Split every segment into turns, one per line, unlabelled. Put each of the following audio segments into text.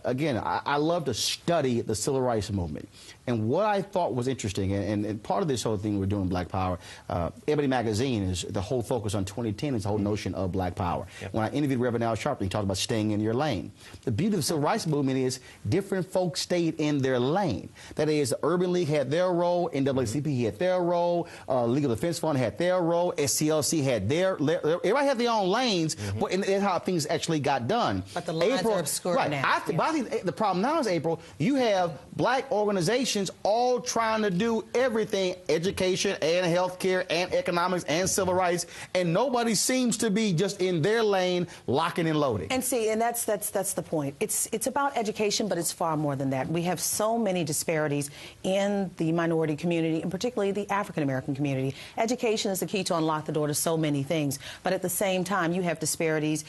again, I love to study the civil rights movement. And what I thought was interesting, and part of this whole thing we're doing, Black Power, Ebony Magazine, is the whole focus on 2010 is the whole notion of Black Power. Yep. When I interviewed Reverend Al Sharpton, he talked about staying in your lane. The beauty of the civil rights movement is different folks stayed in their lane. That is, the Urban League had their role, NAACP had their role, Legal Defense Fund had their role, SCLC had their everybody had their own lanes, but that's how things actually got done.
But the lines are obscured
right,
now.
But I think the problem now is, April, you have black organizations all trying to do everything, education and healthcare and economics and civil rights, and nobody seems to be just in their lane, locking and loading.
And see, and that's the point. It's about education, but it's far more than that. We have so many disparities in the minority community, and particularly the African American community. Education is the key to unlock the door to so many things, but at the same time, you have disparities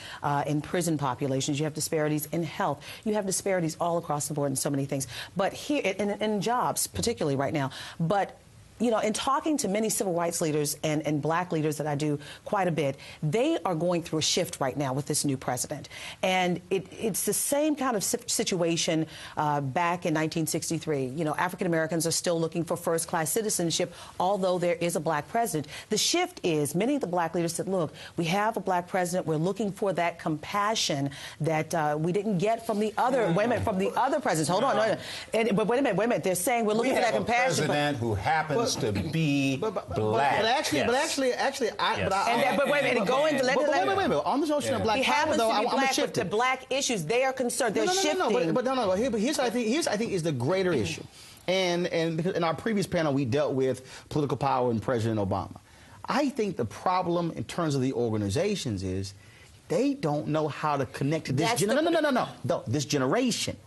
in prison populations, you have disparities in health, you have disparities all across the board in so many things. But here, in jobs, particularly right now, but you know, in talking to many civil rights leaders and black leaders that I do quite a bit, they are going through a shift right now with this new president. And it's the same kind of situation back in 1963. You know, African Americans are still looking for first-class citizenship, although there is a black president. The shift is many of the black leaders said, look, we have a black president. We're looking for that compassion that we didn't get from the other women, from the other presidents. Hold on. No. But wait a minute. They're saying we're looking for that compassion.
We have a president who happens to be black.
But actually, wait a minute. Go into on the notion of black power, though, I'm gonna shift
it. The black issues, they are concerned. They're shifting.
But here's what I think is the greater issue, and because in our previous panel we dealt with political power and President Obama. I think the problem in terms of the organizations is they don't know how to connect to this. This generation.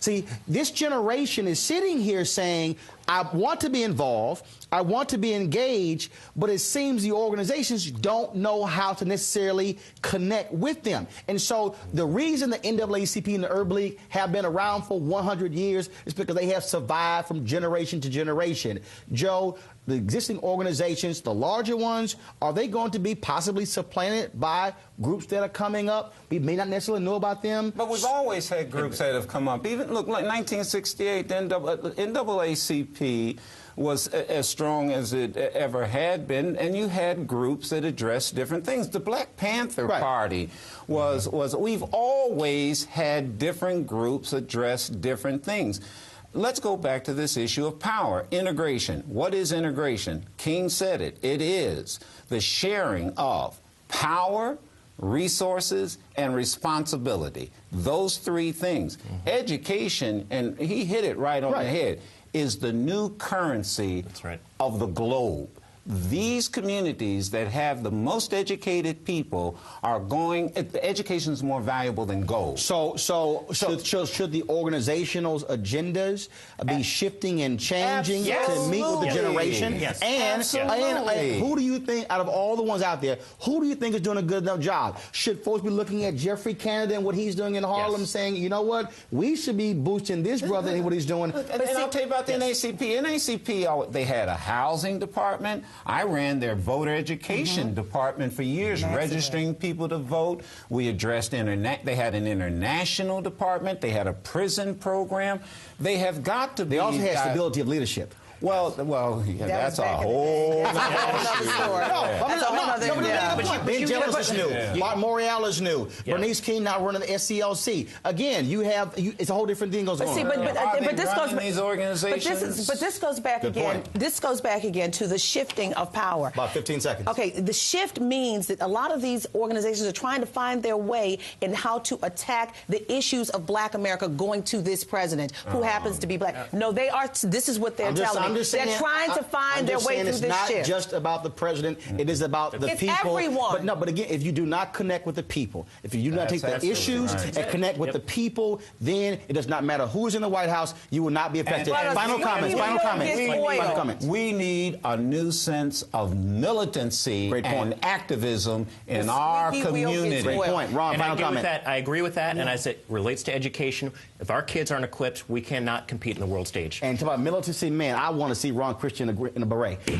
See, this generation is sitting here saying, I want to be involved, I want to be engaged, but it seems the organizations don't know how to necessarily connect with them. And so the reason the NAACP and the Urban League have been around for 100 years is because they have survived from generation to generation. Joe, the existing organizations, the larger ones, are they going to be possibly supplanted by groups that are coming up? We may not necessarily know about them.
But we've always had groups that have come up. Even, look, like 1968, the NAACP was as strong as it ever had been, and you had groups that addressed different things. The Black Panther Party was we've always had different groups address different things. Let's go back to this issue of power. Integration. What is integration? King said it. It is the sharing of power, resources, and responsibility. Those three things. Education, and he hit it right on the head, is the new currency of the globe. These communities that have the most educated people are going, education is more valuable than gold.
So should the organizational agendas be shifting and changing to meet with the generation?
Yes.
And who do you think, out of all the ones out there, who do you think is doing a good enough job? Should folks be looking at Jeffrey Canada and what he's doing in Harlem saying, you know what, we should be boosting this brother and what he's doing?
And I'll tell you about the NAACP. NAACP, they had a housing department. I ran their voter education department for years, registering people to vote. We addressed they had an international department. They had a prison program. They have got to be.
They also had stability of leadership.
Well, yeah, that's a whole other story.
Ben Jealous is new. Mark Morial is new. Bernice King now running the SCLC. Again, it's a whole different thing goes on.
See, but this goes
these organizations.
But this goes back again. This goes back again to the shifting of power.
About 15 seconds.
Okay, the shift means that a lot of these organizations are trying to find their way in how to attack the issues of Black America going to this president who happens to be Black. No, they are. This is what they're telling me. They're trying to find their way through this shift.
It's not just about the president. It is about the people.
It's everyone.
But again, if you do not connect with the people, if you do not take the issues and connect with the people, then it does not matter who's in the White House, you will not be affected. Final comments.
We need a new sense of militancy and activism in our community.
Great point. Ron, final comment.
I agree with that, and as it relates to education, if our kids aren't equipped, we cannot compete in the world stage.
And talk about militancy, man, I want to see Ron Christie in a beret.